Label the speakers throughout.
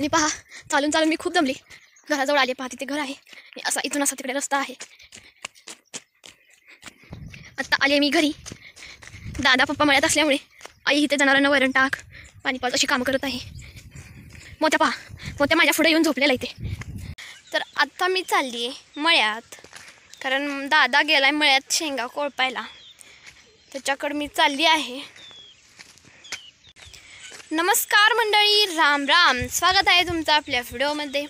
Speaker 1: आणि पहा चालून चालून मी खूप दमली. घराजवळ आले. पहा तिथे घर आहे आणि असा इथून असा तिकडे रस्ता आहे. आत्ता आले मी घरी. दादा पप्पा मळ्यात असल्यामुळे आई इथे जनावरांना वैरण टाक पाणी पाच अशी कामं करत आहे. मोत्या पहा, मोत्या माझ्या पुढे येऊन झोपलेला इथे. तर आत्ता मी चालली आहे मळ्यात, कारण दादा गेलाय मळ्यात शेंगा कोळपायला. त्याच्याकडे मी चालली आहे. नमस्कार मंडळी, राम राम. स्वागत आहे तुमचं आपल्या व्हिडिओमध्ये.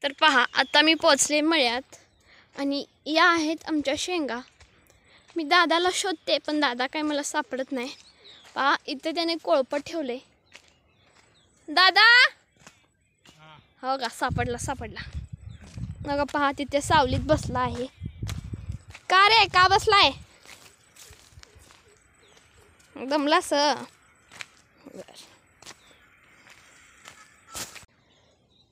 Speaker 1: तर पहा आता मी पोचले मळ्यात आणि या आहेत आमच्या शेंगा. मी दादाला शोधते पण दादा काय मला सापडत नाही. पहा इथे त्याने कोळपट ठेवले. दादा हो का, सापडला. मग पहा तिथे सावलीत बसला आहे. का रे, का बसलाय? दमलास?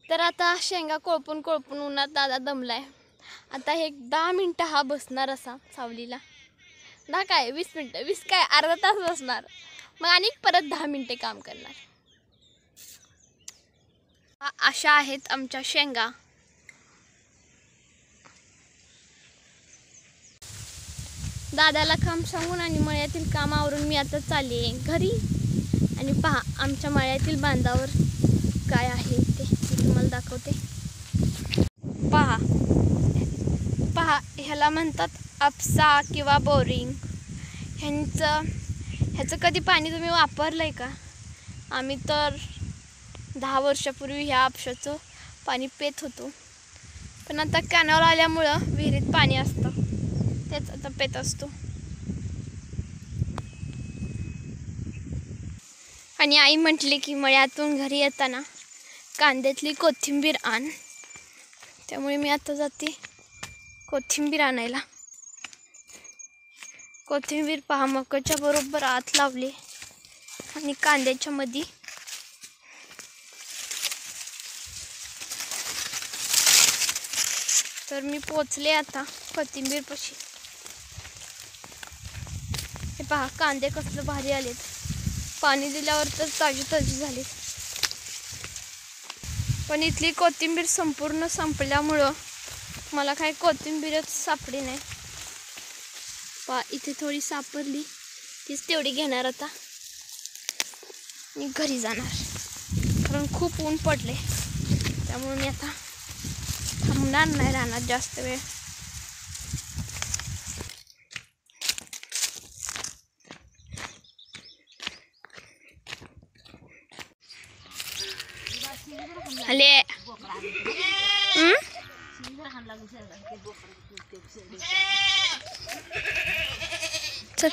Speaker 1: तर आता शेंगा कोळपून उन्हात दादा दमलाय. आता हे 10 मिनटं हा बसणार असा सावलीला. 10 काय 20 मिनटं, 20 काय अर्धा तास बसणार. मग आणि परत 10 मिनटे काम करणार. अशा आहेत आमच्या शेंगा. दादाला काम सांगून आणि मळ्यातील काम आवरून मी आता चालली आहे घरी. आणि पहा आमच्या मळ्यातील बांधावर काय आहे ते तुम्हाला दाखवते. पहा ह्याला म्हणतात आपसा किंवा बोरिंग. ह्याचं कधी पाणी तुम्ही वापरलं आहे का? आम्ही तर 10 वर्षापूर्वी ह्या आपशाचं पाणी पित होतो. पण आता कॅनॉल आल्यामुळं विहिरीत पाणी असतं, तेच आता पित असतो. आणि आई म्हटली की मळ्यातून घरी येताना कांद्यातली कोथिंबीर आण. त्यामुळे मी आता जाते कोथिंबीर आणायला. कोथिंबीर पहा मकाच्या बरोबर आत लावली आणि कांद्याच्या मध्ये. तर मी पोचले आता कोथिंबीर पाशी. हे पहा कांदे कसले भारी आलेत. पाणी दिल्यावर तर ताजी झाली. पण इथली कोथिंबीर संपूर्ण संपल्यामुळं मला काही कोथिंबीरच सापडी नाही. पहा इथे थोडी सापडली, तीच तेवढी घेणार आता मी घरी जाणार. कारण खूप ऊन पडले, त्यामुळे मी आता थांबणार नाही राहणार जास्त वेळ. आले चल.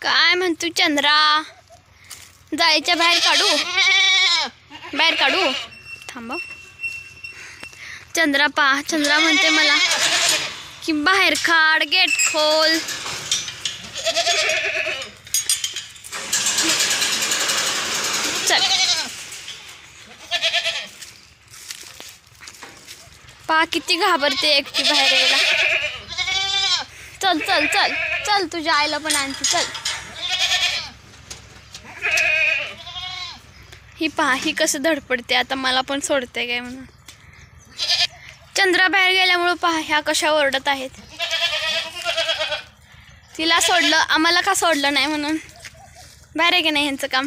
Speaker 1: काय म्हणतो चंद्रा? जायच्या बाहेर काढू थांबा. चंद्रा म्हणते मला की बाहेर काढ, गेट खोल. चल पहा किती घाबरते एकटी बाहेर यायला. चल तुझ्या आईला पण आणते. चल. ही पहा ही कसं धडपडते आता मला पण सोडते काय म्हणून. चंद्रा बाहेर गेल्यामुळे पहा ह्या कशा ओरडत आहेत. तिला सोडलं, आम्हाला का सोडलं नाही म्हणून. बाहेर आहे की नाही ह्यांचं काम.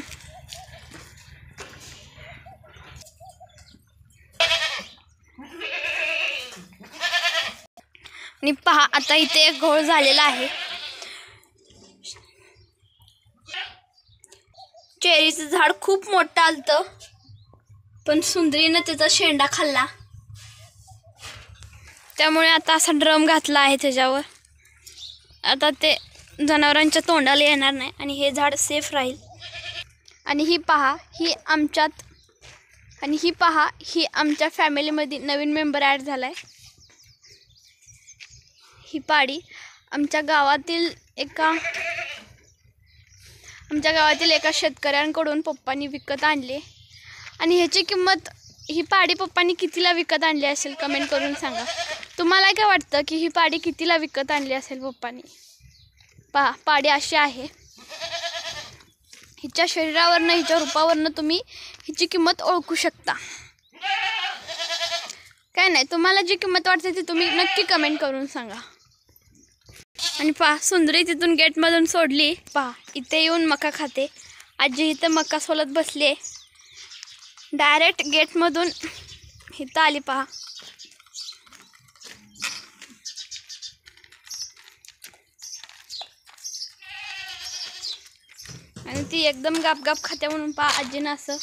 Speaker 1: आणि पहा आता इथे एक घोळ झालेला आहे. चेरीचं झाड खूप मोठं आलतं, पण सुंदरीनं त्याचा शेंडा खाल्ला. त्यामुळे आता असा ड्रम घातला आहे त्याच्यावर. आता ते जनावरांच्या तोंडाला येणार नाही आणि हे झाड सेफ राहील. आणि ही पहा ही आमच्या फॅमिलीमध्ये नवीन मेंबर ॲड झालाय. ही पाडी आमच्या गावातील एका शेतकऱ्यांकडून पप्पांनी विकत आणले. आणि ह्याची किंमत ही पाडी पप्पांनी कितीला विकत आणली असेल कमेंट करून सांगा. तुम्हाला काय वाटतं की ही पाडी कितीला विकत आणली असेल पप्पांनी? पहा पाडी अशी आहे. हिच्या शरीरावरनं हिच्या रूपावरनं तुम्ही हिची किंमत ओळखू शकता. काय नाही, तुम्हाला जी किंमत वाटते ती तुम्ही नक्की कमेंट करून सांगा. आणि पहा सुंदरी तिथून गेटमधून सोडली. पहा इथे येऊन मका खाते. आजी इथं मका सोलत बसली. डायरेक्ट गेटमधून इथं आली. पहा आणि ती एकदम गाप खाते म्हणून पहा आजीनं असं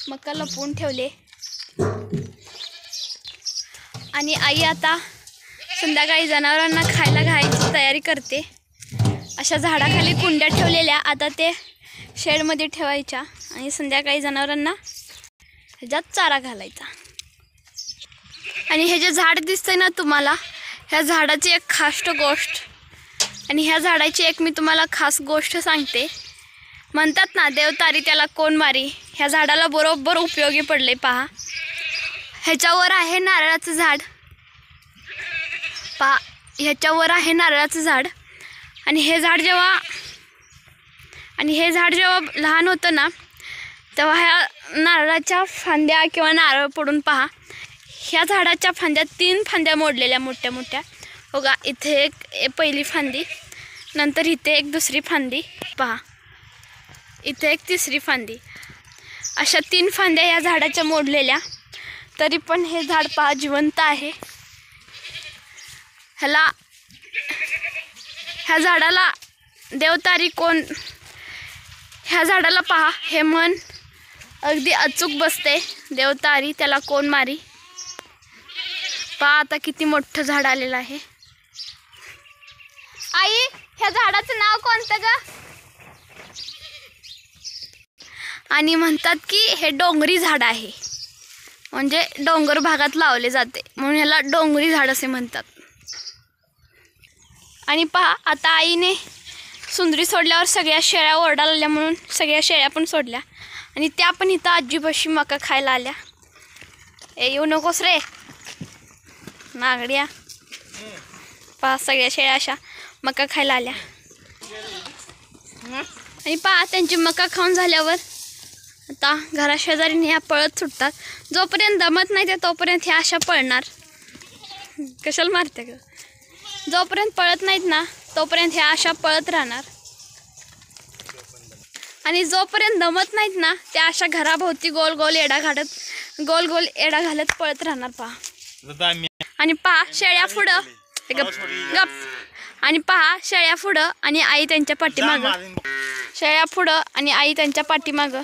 Speaker 1: मका लपवून ठेवले. आणि आई आता संध्याकाळी जनावरांना खायला घालायची तयारी करते. अशा झाडाखाली कुंड्या ठेवलेल्या, आता ते शेडमध्ये ठेवायच्या आणि संध्याकाळी जनावरांना ह्याच्यात चारा घालायचा. आणि हे जे झाड दिसतंय ना तुम्हाला, ह्या झाडाची एक खास गोष्ट आणि ह्या झाडाची एक मी तुम्हाला खास गोष्ट सांगते. म्हणतात ना देव तारी त्याला कोण मारी, ह्या झाडाला बरोबर उपयोगी पडले. पहा ह्याच्यावर आहे नारळाचं झाड. पहा ह्याच्यावर आहे नारळाचं झाड. आणि हे झाड जेव्हा लहान होतं ना, तेव्हा ह्या नारळाच्या फांद्या किंवा नारळ पडून पहा ह्या झाडाच्या फांद्या 3 फांद्या मोडलेल्या मोठ्या मोठ्या. बघा इथे एक पहिली फांदी, नंतर इथे एक दुसरी फांदी, पहा इथे एक तिसरी फांदी, अशा 3 फांद्या या झाडाच्या मोडलेल्या. तरी पण हे झाड पहा जिवंत आहे. ह्या झाडाला देवतारी कोण, ह्या झाडाला पहा हे म्हण अगदी अचूक बसते. देवतारी त्याला कोण मारी. पहा आता किती मोठं झाड आलेलं आहे. आई ह्या झाडाचं नाव कोणतं ग? आणि म्हणतात की हे डोंगरी झाड आहे, म्हणजे डोंगर भागात लावले जाते म्हणून ह्याला डोंगरी झाड असे म्हणतात. आणि पहा आता आईने सुंदरी सोडल्यावर सगळ्या शेळ्या ओरडायला लागल्या म्हणून सगळ्या शेळ्या पण सोडल्या आणि त्या पण इथं आजीपाशी मका खायला आल्या. येऊ नकोस रे नागड्या. पहा सगळ्या शेळ्या अशा मका खायला आल्या. आणि पहा त्यांची मका खाऊन झाल्यावर आता घराशेजारी ह्या पळत सुटतात. जोपर्यंत दमत नाही ते तोपर्यंत ह्या अशा पळणार. कशाला मारते ग? जोपर्यंत पळत नाहीत ना तोपर्यंत ह्या अशा पळत राहणार. आणि जोपर्यंत दमत नाहीत ना त्या अशा घराभोवती गोल गोल एडा घालत पळत राहणार. पहा आणि पहा शेळ्या पुढं गप आणि पहा शेळ्या पुढं आणि आई त्यांच्या पाठीमागं. शेळ्या पुढं आणि आई त्यांच्या पाठीमागं.